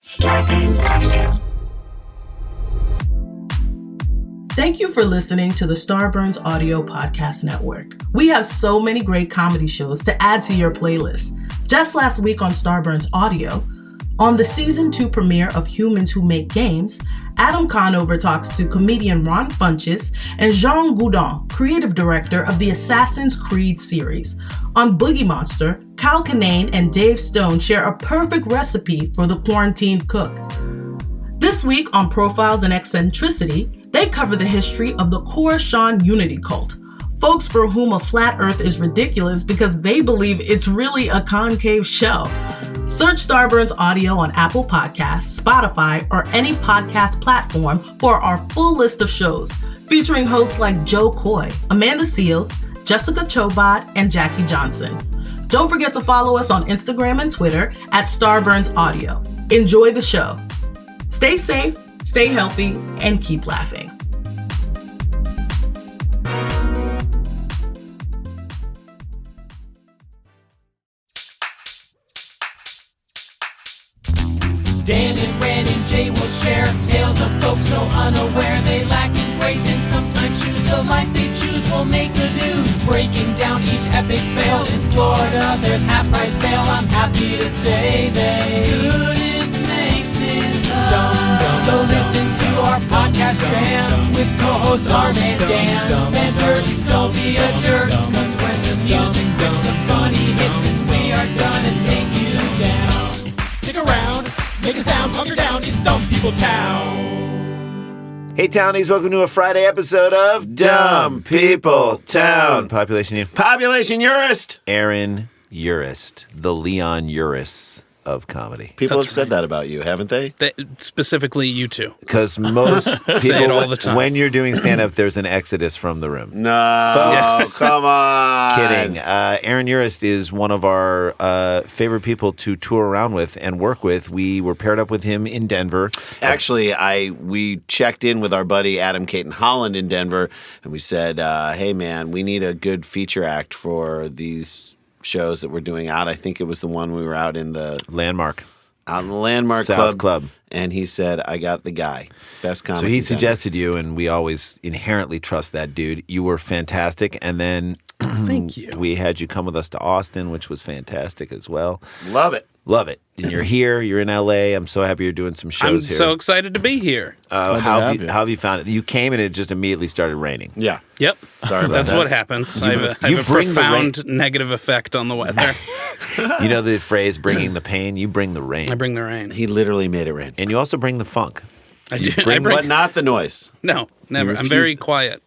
Starburns Audio. Thank you for listening to the Starburns Audio Podcast Network. We have so many great comedy shows to add to your playlist. Just last week on Starburns Audio, on the Season 2 premiere of Humans Who Make Games, Adam Conover talks to comedian Ron Funches and Jean Goudon, creative director of the Assassin's Creed series. On Boogie Monster, Kyle Kinane and Dave Stone share a perfect recipe for the quarantined cook. This week on Profiles and Eccentricity, they cover the history of the Coruscant Unity cult, folks for whom a flat earth is ridiculous because they believe it's really a concave shell. Search Starburns Audio on Apple Podcasts, Spotify, or any podcast platform for our full list of shows, featuring hosts like Joe Coy, Amanda Seals, Jessica Chobot, and Jackie Johnson. Don't forget to follow us on Instagram and Twitter at Starburns Audio. Enjoy the show. Stay safe, stay healthy, and keep laughing. Dan and Ren and Jay will share tales of folks so unaware they lack in grace and sometimes choose the life they choose will make the news. Breaking down each epic fail in Florida, there's half-price bail. I'm happy to say they couldn't make this up. So listen to our podcast jam with co-host Arm and Dan. Bender, don't be a jerk, cause when the music hits the funny hits and we are gonna take you down. Stick around. Make a sound, hunker down, it's Dumb People Town. Hey, Townies, welcome to a Friday episode of Dumb People Town. Population Urist. Aaron Urist, the Leon Urist of comedy. People have said that about you, haven't they? Specifically, you two. Because most people, say it all the time. When you're doing stand-up, there's an exodus from the room. No, Yes. Come on. Kidding. Aaron Urist is one of our favorite people to tour around with and work with. We were paired up with him in Denver. Actually, we checked in with our buddy Adam Caton Holland in Denver, and we said, hey, man, we need a good feature act for these shows that we're doing out. I think it was the one we were out in the Landmark South Club. And he said, I got the guy. Best comic. So he suggested you, and we always inherently trust that dude. You were fantastic, and then Thank you. we had you come with us to Austin, which was fantastic as well. Love it. Love it. And you're here. You're in L.A. I'm so happy you're doing some shows I'm here. so excited to be here. How have you found it? You came and it just immediately started raining. Yeah. Yep. Sorry about That's that. what happens. I have a bring the profound negative effect on the weather. You know the phrase "bringing the pain." You bring the rain. I bring the rain. He literally made it rain. And you also bring the funk. I do. But not the noise. No, never. I'm very quietly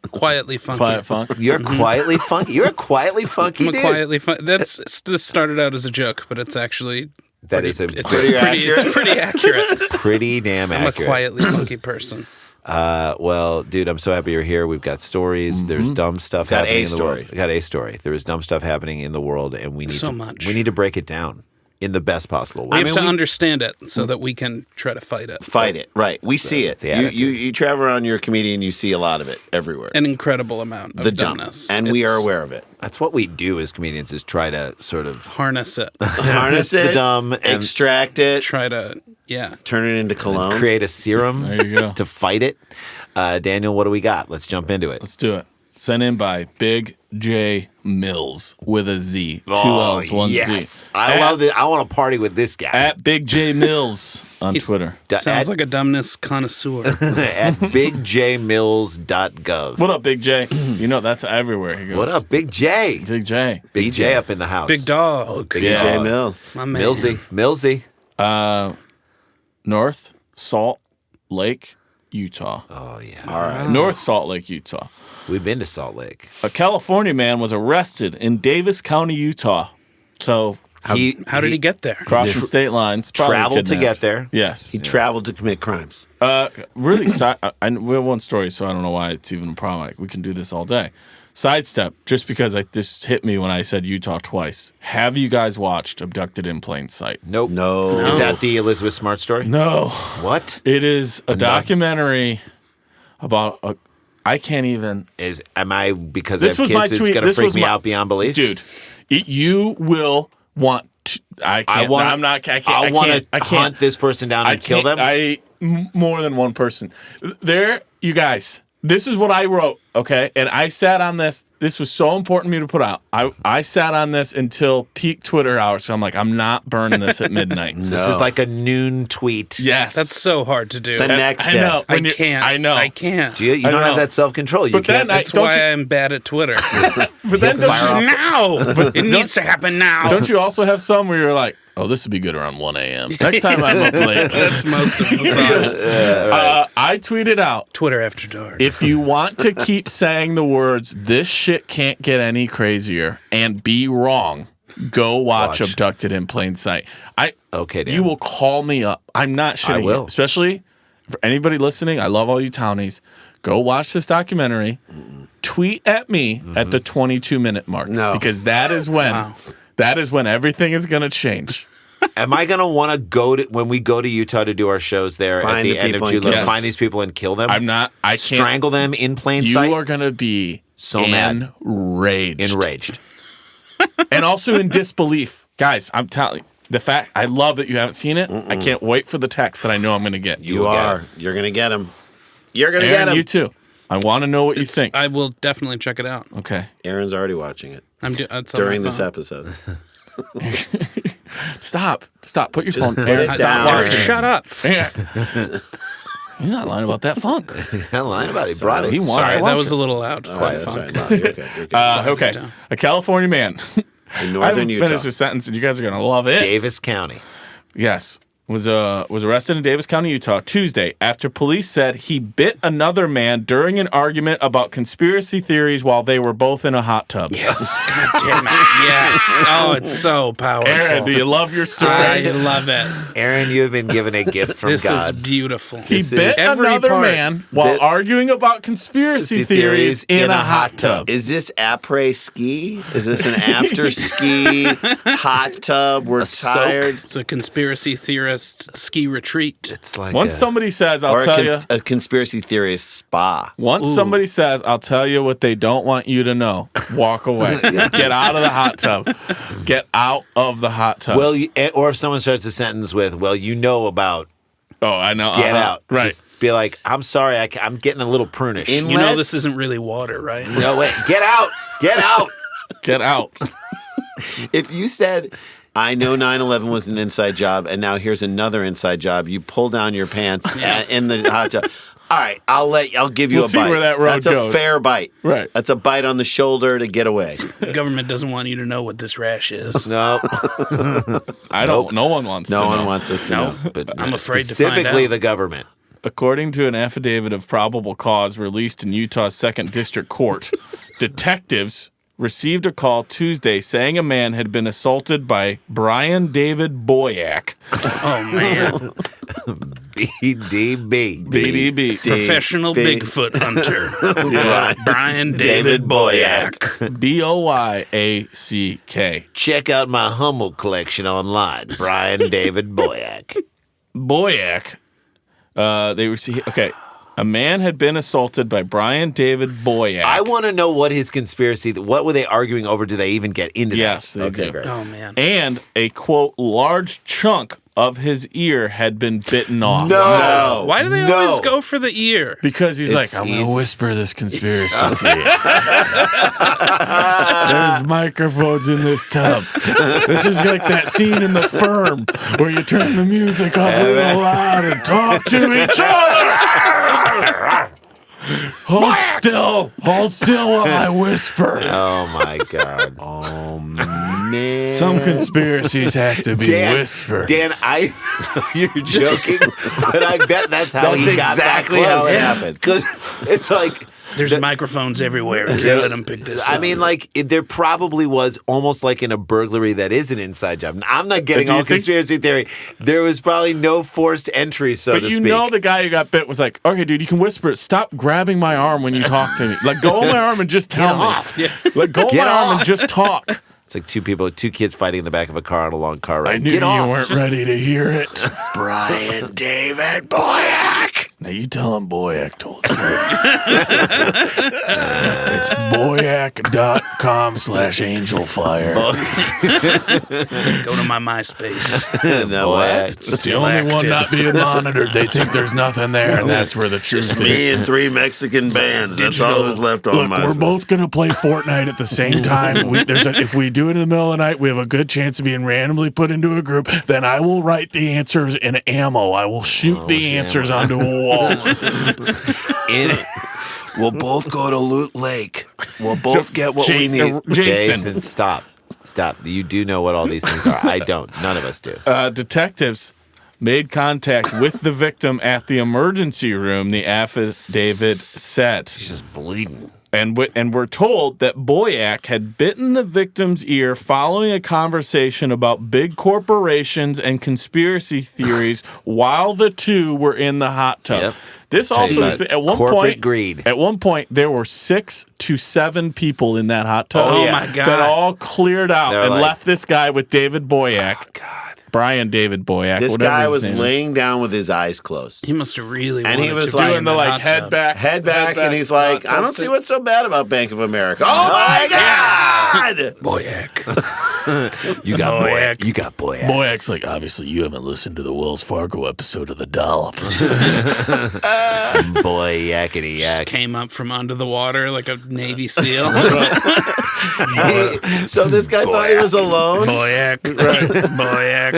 funky. Quiet funk. You're quietly funky. You're a quietly funky I'm a dude. quietly funky. This started out as a joke, but it's actually That is it's pretty it's pretty accurate. pretty damn I'm a accurate. quietly funky person. Well, dude, I'm so happy you're here. We've got stories. There's dumb stuff Got happening a in the story. world. We got a story. There is dumb stuff happening in the world, and we need So to, much. We need to break it down in the best possible way. We have to understand it so that we can try to fight it. Fight it. Right. We see it. the attitude. You travel around, you're a comedian, you see a lot of it everywhere. An incredible amount of the dumb. dumbness. And we It's- are aware of it. That's what we do as comedians: is try to sort of Harness it. Harness the it, dumb and extract it, Try to, yeah. turn it into cologne. create a serum There you go. to fight it. Daniel, what do we got? Let's jump into it. Let's do it. Sent in by Big J Mills with a Z. Two L's, one yes. Z. I love it. I want to party with this guy. At Big J Mills on Twitter. Sounds like a dumbness connoisseur. at bigjmills.gov. What up, Big J? You know, that's everywhere he goes. What up, Big J? Big J. Big J up in the house. Big dog. Big Yeah. Jay J. Mills. My man. Millsy. North Salt Lake, Utah. Oh, yeah. All right. North Salt Lake, Utah. We've been to Salt Lake. A California man was arrested in Davis County, Utah. So, How did he get there? crossing state lines. probably traveled to kidnapped. get there? Yes. He traveled to commit crimes. Really, we have one story, so I don't know why it's even a problem. We can do this all day. Sidestep, just because it just hit me when I said Utah twice. Have you guys watched Abducted in Plain Sight? Nope. No. Is that the Elizabeth Smart story? No. What? It is a documentary about a. I can't even. Am I, because This I have was my kids, it's tweet. going to freak me out beyond belief? Dude, you will want I can't. I want. I'm not. I can't. I want to I can't. hunt this person down and kill them. More than one person. There, you guys. This is what I wrote, okay? And I sat on this. This was so important to me to put out. I sat on this until peak Twitter hours. So I'm like, I'm not burning this at midnight. This is like a noon tweet. Yes. That's so hard to do. The next I day. know. I can't. I know. I can't. You don't know. have that self-control. You But can't. then That's don't why you- I'm bad at Twitter. But then don't you, Now! It needs to happen now. don't you also have some where you're like, oh, this would be good around 1 a.m. Next time I'm up late. That's most of the thoughts. I tweeted out, Twitter after dark. if you want to keep saying the words, this shit can't get any crazier, and be wrong, go watch Abducted in Plain Sight. Okay, Dan. You will call me up. I'm not shitting I will. you. Especially for anybody listening, I love all you townies. Go watch this documentary. Tweet at me at the 22-minute mark. No. Because that is when everything is going to change. Am I going to want to go to when we go to Utah to do our shows there Find at the the people end of and July? kill them. Find these people and kill them. I'm not. I can't. Strangle them in plain You sight. are going to be So mad. enraged. And also in disbelief. Guys, I'm telling you, the fact, I love that you haven't seen it. I can't wait for the text that I know I'm going to get. You are. You're going to get them. You're going to get Aaron, them. you too. I want to know what you think. I will definitely check it out. Okay. Aaron's already watching it That's on during my this phone. episode. Stop. Put your phone put Aaron, it stop down. watching. Shut up. Aaron. You're not lying about that funk. I'm lying about it. He brought it. He wants Sorry, to that watch was it. a little loud. All right, Quiet that's funk. right. No, you're good. You're good. Okay. down. A California man. In I northern haven't Utah. finished this sentence, and you guys are going to love it. Davis County. Yes. Was arrested in Davis County, Utah, Tuesday after police said he bit another man during an argument about conspiracy theories while they were both in a hot tub. Yes. God damn it. Yes. Oh, it's so powerful. Aaron, do you love your story? I love it. Aaron, you have been given a gift from This God. is beautiful. He This bit is- Every another part. man while Bit- arguing about conspiracy theories in a hot tub. Is this après ski? Is this an after ski hot tub? We're soak? tired. It's a conspiracy theorist ski retreat. It's like Once somebody says, I'll or tell you. a conspiracy theorist spa. Once somebody says, I'll tell you what they don't want you to know, walk away. Get out of the hot tub. Get out of the hot tub. Well, or if someone starts a sentence with, "Well, you know about oh, I know. get out," Right. Just be like, "I'm sorry, I'm getting a little prunish." You know this isn't really water, right? No way. Get out. Get out. Get out. If you said, I know 9/11 was an inside job, and now here's another inside job, you pull down your pants in the hot tub. All right, I'll give you We'll a see bite. where that road That's goes. a fair bite. Right. That's a bite on the shoulder to get away. The government doesn't want you to know what this rash is. No, I don't. No one wants to no one know. wants us to know. But I'm afraid to find specifically out. the government. According to an affidavit of probable cause released in Utah's 2nd District Court, detectives received a call Tuesday saying a man had been assaulted by Brian David Boyack, Oh, man. BDB. BDB, Professional Bigfoot hunter. Brian David Boyack. Boyack. Check out my Hummel collection online. Brian David Boyack. Boyack. They received. Okay. A man had been assaulted by Brian David Boyack. I want to know what his conspiracy. What were they arguing over? Do they even get into Yes, that? they do. Great. Oh, man. And a quote large chunk of his ear had been bitten off. No. Why do they No. always go for the ear? Because he's like, I'm going to easy. whisper this conspiracy to you. There's microphones in this tub. This is like that scene in The Firm where you turn the music up real loud and talk to each other. Hold still while I whisper. Oh my God. Oh man. Some conspiracies have to be whispered. Dan, you're joking, but I bet that's how That's he got exactly that how close. it happened. Because it's like, There's microphones everywhere. Can't let them pick this I up. mean, like, there probably was almost like in a burglary that is an inside job. I'm not getting Do you all think- conspiracy theory. There was probably no forced entry, so But to you speak. know the guy who got bit was like, okay, dude, you can whisper it. Stop grabbing my arm when you talk to me. Like, go on my arm and just tell off. me. Like, go on Get my arm off. and just talk. It's like two kids fighting in the back of a car on a long car ride. I knew Get you off. weren't ready to hear it. Brian David Boyack. Now you tell him Boyack told you this. It's boyack.com/angelfire. Go to my MySpace. No, what? It's the only one not being monitored. They think there's nothing there, and that's where the truth is. Me and 3 Mexican bands. That's all that's left on Look, my. we're both going to play Fortnite at the same time. If we do it in the middle of the night, we have a good chance of being randomly put into a group. Then I will write the answers in ammo. I will shoot the answers onto a wall. We'll both go to Loot Lake. We'll both get what we need. Jason, stop. You do know what all these things are. I don't. None of us do. Detectives made contact with the victim at the emergency room, the affidavit said. She's just bleeding. And we're told that Boyack had bitten the victim's ear following a conversation about big corporations and conspiracy theories while the two were in the hot tub. Yep. This also is at one corporate point. greed. At one point, there were 6 to 7 people in that hot tub. Oh, my God. That all cleared out They're and like- left this guy with David Boyack. Oh, God. Brian David Boyack. This whatever guy his was name is. laying down with his eyes closed. He must have really And he wanted was to like- be doing in the that hot head tub. back, Head back, and he's like, hot I don't tub see thing. what's so bad about Bank of America. Oh, my God! Boyack. You got Boyack. You got Boyack. Boyack's like, obviously, you haven't listened to the Wells Fargo episode of The Dollop. Boyackity yak. Came up from under the water like a Navy SEAL. So this guy thought he was alone? Boyack. Boyack.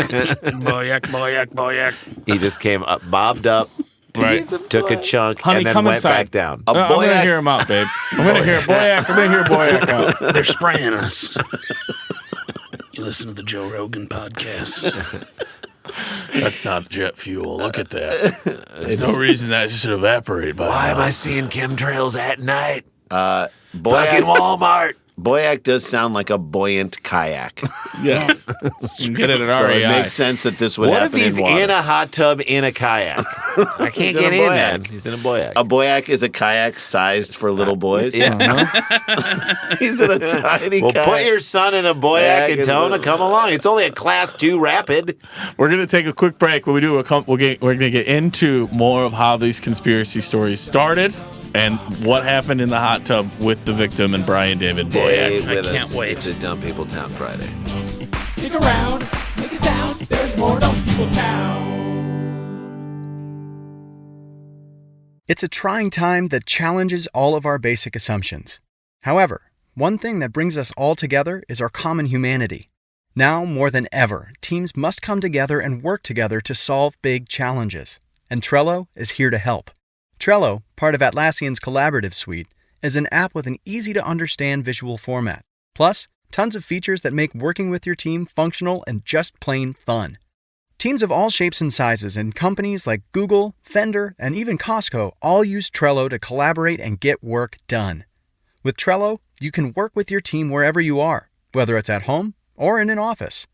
Boyack. Boyack. Boyack. He just came up, bobbed up, Right. took a chunk, Honey, and then come went inside. back down. A I'm going to Boyack- hear him out, babe. I'm going to hear Boyack. I'm going to hear Boyack out. They're spraying us. You listen to the Joe Rogan podcast. That's not jet fuel. Look at that. There's no reason that should evaporate by Why now. am I seeing chemtrails at night? Fucking Boyack, Walmart. Boyack does sound like a buoyant kayak. Yes. You can get it at So it REI. makes sense that this would What happen if he's in water. in a hot tub in a kayak? I can't He's in get a in, Boyack. man. He's in a Boyack. A Boyack is a kayak sized for little boys. Yeah. He's in a tiny Well, kayak. put your son in a Boyack and tell him to come along. It's only a class 2 rapid. We're going to take a quick break. When we do, we're going to get into more of how these conspiracy stories started and what happened in the hot tub with the victim and Brian David Boyack. Stay with I can't us. wait. It's a Dumb People Town Friday. Stick around, make a sound. There's more Dumb People Town. It's a trying time that challenges all of our basic assumptions. However, one thing that brings us all together is our common humanity. Now, more than ever, teams must come together and work together to solve big challenges. And Trello is here to help. Trello, part of Atlassian's collaborative suite, is an app with an easy-to-understand visual format. Plus, tons of features that make working with your team functional and just plain fun. Teams of all shapes and sizes and companies like Google, Fender, and even Costco all use Trello to collaborate and get work done. With Trello, you can work with your team wherever you are, whether it's at home or in an office.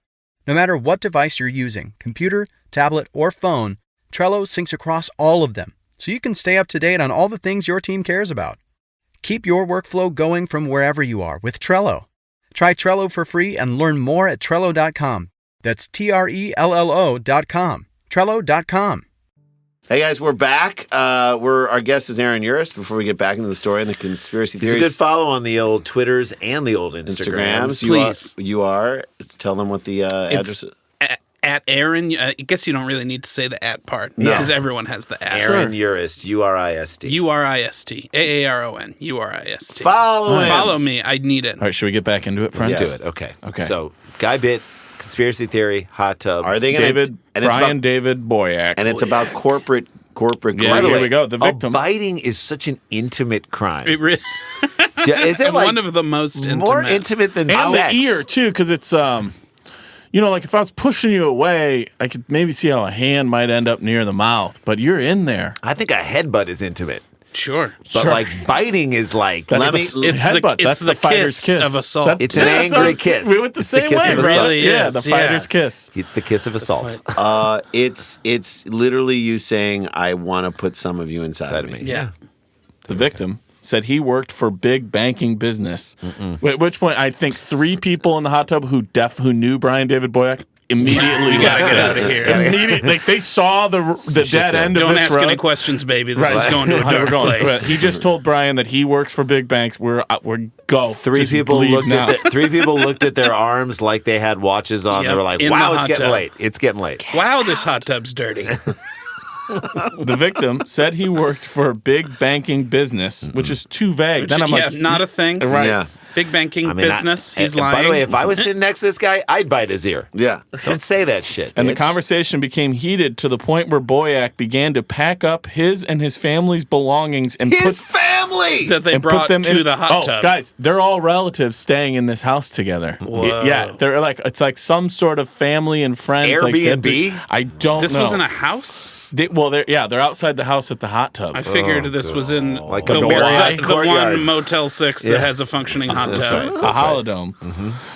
No matter what device you're using, computer, tablet, or phone, Trello syncs across all of them, so you can stay up to date on all the things your team cares about. Keep your workflow going from wherever you are with Trello. Try Trello for free and learn more at Trello.com. That's Trello.com. Trello.com. Hey guys, we're back. Our guest is Aaron Urist. Before we get back into the story and the conspiracy He's a theories, good follow on the old Twitters and the old Instagrams. Please. You are. Tell them what the address. It's at Aaron. I guess you don't really need to say the at part No. because everyone has the at. Aaron Urist, Urist. Urist. Aaron. Urist. Follow him. Follow me. I need it. All right, should we get back into it, friends? Let's Yes. do it. Okay. Okay. So, Guy Bit, conspiracy theory, hot tub. Are they going to? David, Brian David Boyack. And it's about corporate Yeah, By the here way, we go. The victim. biting is such an intimate crime. It really, Is it like one of the most more intimate than and sex? the ear, too, because it's, like if I was pushing you away, I could maybe see how a hand might end up near the mouth, but you're in there. I think a headbutt is intimate. Sure. But Sure. like biting is like, That's let me. It's headbutt. the, That's it's the fighter's kiss of assault. That's- It's an that's angry what I was- kiss. We went the It's the same kiss way, of bro. assault. Really Yeah, is, the yeah. fighter's kiss. It's the kiss of assault. It's literally you saying, "I want to put some of you inside of me." yeah. The victim said he worked for big banking business. At which point, I think 3 people in the hot tub who knew Brian David Boyack immediately You gotta get out of here. Immediately, like they saw the dead end of Don't this ask road. any questions, baby. This is going to a dark place. Right. He just told Brian that he works for big banks. We're go. Three Just people leave looked now. at their arms like they had watches on. Yep, They were like, in "Wow, the it's hot getting tub. late. It's getting late." Wow, this hot tub's dirty. The victim said he worked for a big banking business, which is too vague. Then I'm like, not a thing. right. Yeah. Big banking I mean, business. He's and lying. By the way, if I was sitting next to this guy, I'd bite his ear. Yeah. Don't say that shit. And the bitch. conversation became heated to the point where Boyack began to pack up his and his family's belongings and His family. that they and brought put them to in the hot tub. Guys, they're all relatives staying in this house together. Whoa. Yeah, they're like it's like some sort of family and friends. Airbnb? Like I don't This know. was in a house? They're outside the house at the hot tub. I figured this was in Like the, a the courtyard. one Motel 6 that has a functioning hot tub. a holodome.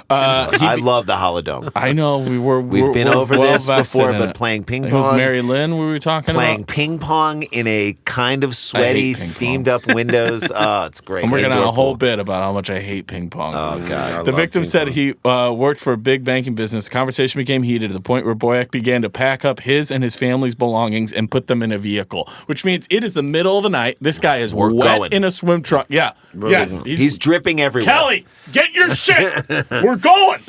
I love the Holodome. I know We've been we're over well this vested before, in but it. playing ping It was pong. Mary Lynn we were talking Playing about. ping pong in a kind of sweaty, ping steamed up windows. Oh, it's great. I'm working on Indoor a whole pool. bit about how much I hate ping pong. Oh, God. The victim said he worked for a big banking business. The conversation became heated to the point where Boyack began to pack up his and his family's belongings and put them in a vehicle, which means it is the middle of the night. This guy is We're wet going. in a swim trunk. Yeah. Yes. He's dripping everywhere. Kelly, get your shit. We're going.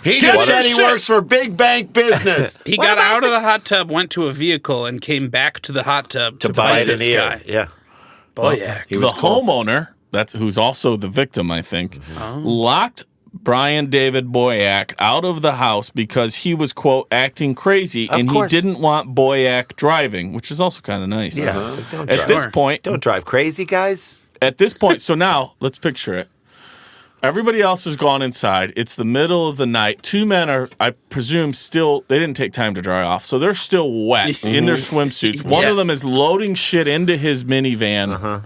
He Get just your said he shit. works for big bank business. He got out of the hot tub, went to a vehicle, and came back to the hot tub to bite this guy. Yeah. Boyack. He The was cool. homeowner, who's also the victim, I think, Mm-hmm. locked Brian David Boyack out of the house because he was, quote, acting crazy, Of and course. he didn't want Boyack driving, which is also kind of nice. Yeah. It's like, don't At drive. this point, Don't drive crazy, guys. so now let's picture it. Everybody else has gone inside. It's the middle of the night. Two men are, I presume, they didn't take time to dry off, so they're still wet in their swimsuits. One of Yes. them is loading shit into his minivan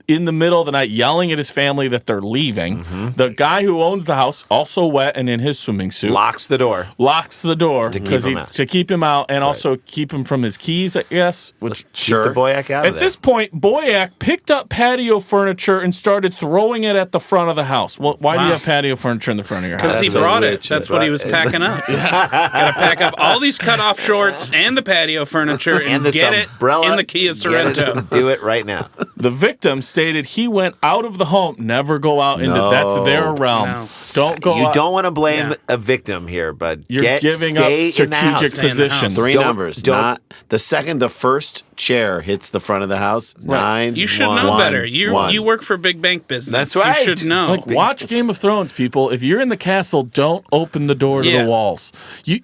in the middle of the night, yelling at his family that they're leaving. The guy who owns the house, also wet and in his swimming suit, Locks the door. locks the door keep because him out. to keep him out and also keep him from his keys, I guess. Which Keep the Boyack out of at there. this point, Boyack picked up patio furniture and started throwing it at the front of the house. Well, why do you Wow. have patio furniture in the front of your house? Because he so brought rich, it. That's what he was packing up. Gotta pack up all these cut-off shorts and the patio furniture and, and this get umbrella. it in the Kia Get it Sorrento. and do it right now. The victim stated he went out of the home. Never go out into that's their realm. No. Don't go. You out. don't want to blame Yeah. a victim here, but You're giving up stay in the house. strategic Stay in the house. position. Three Don't- numbers. don't- Not the second the first chair hits the front of the house. It's 9. You should 1, know better. You 1. you work for big bank business. That's right. You should know. Like watch Game of Thrones, people. If you're in the castle, don't open the door to Yeah. the walls.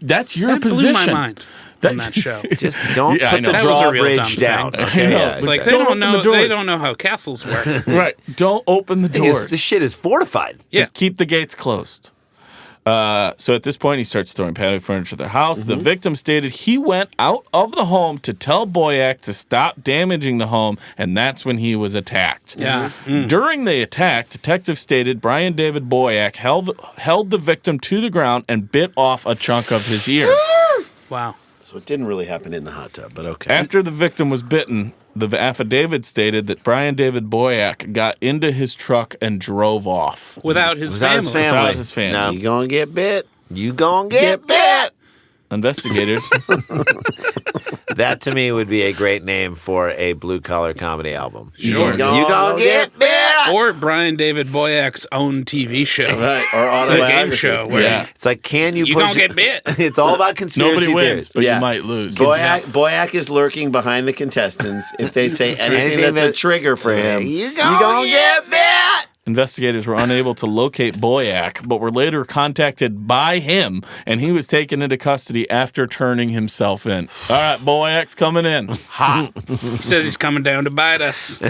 That's your that position. blew my mind on that show. Just don't Yeah, I put know. the That was a real drawbridge dumb down. thing. Okay, I know. yeah, It's It's like Don't they open don't the know. doors. They don't know how castles work. Right. Don't open the thing is, doors. this shit is fortified. Yeah. Keep the gates closed. So at this point, he starts throwing patio furniture at the house. The victim stated he went out of the home to tell Boyack to stop damaging the home, and that's when he was attacked. Yeah. During the attack, detectives stated Brian David Boyack held the victim to the ground and bit off a chunk of his ear. Wow. So it didn't really happen in the hot tub, but okay. After the victim was bitten, the affidavit stated that Brian David Boyack got into his truck and drove off. Without his Without his family. family. Without his family. No. You gonna get bit. You gonna get bit. Investigators. That to me would be a great name for a blue collar comedy album. Sure. You gonna get bit. Or Brian David Boyack's own TV show. Right. Or It's a game show where Yeah. It's like, can you you push gonna get bit. It's all about conspiracy Nobody wins, theories. but Yeah. you might lose. Boyack is lurking behind the contestants. If they say anything that's a trigger for him, You gonna get bit. Investigators were unable to locate Boyack, but were later contacted by him, and he was taken into custody after turning himself in. All right, Boyack's coming in. Hot. He says he's coming down to bite us.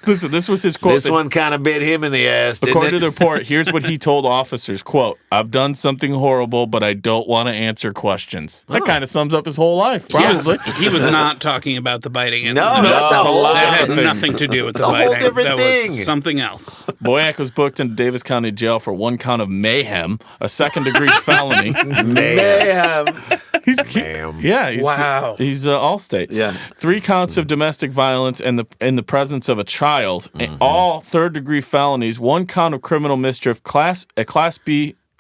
Listen, this was his quote. This one kind of bit him in the ass. Didn't According to it? the report, here's what he told officers, quote, "I've done something horrible, but I don't want to answer questions." That kind of sums up his whole life, probably. He was not talking about the biting incident. No, that's a whole that had different thing. nothing to do with the a whole biting. different that thing. was something else. Boyack was booked into Davis County Jail for one count of mayhem, a second-degree felony. Mayhem. He's Mayhem. yeah, he's, Wow. He's Allstate. Yeah. 3 counts of domestic violence and in the presence of a child, Mm-hmm. all third-degree felonies. 1 count of criminal mischief, a Class B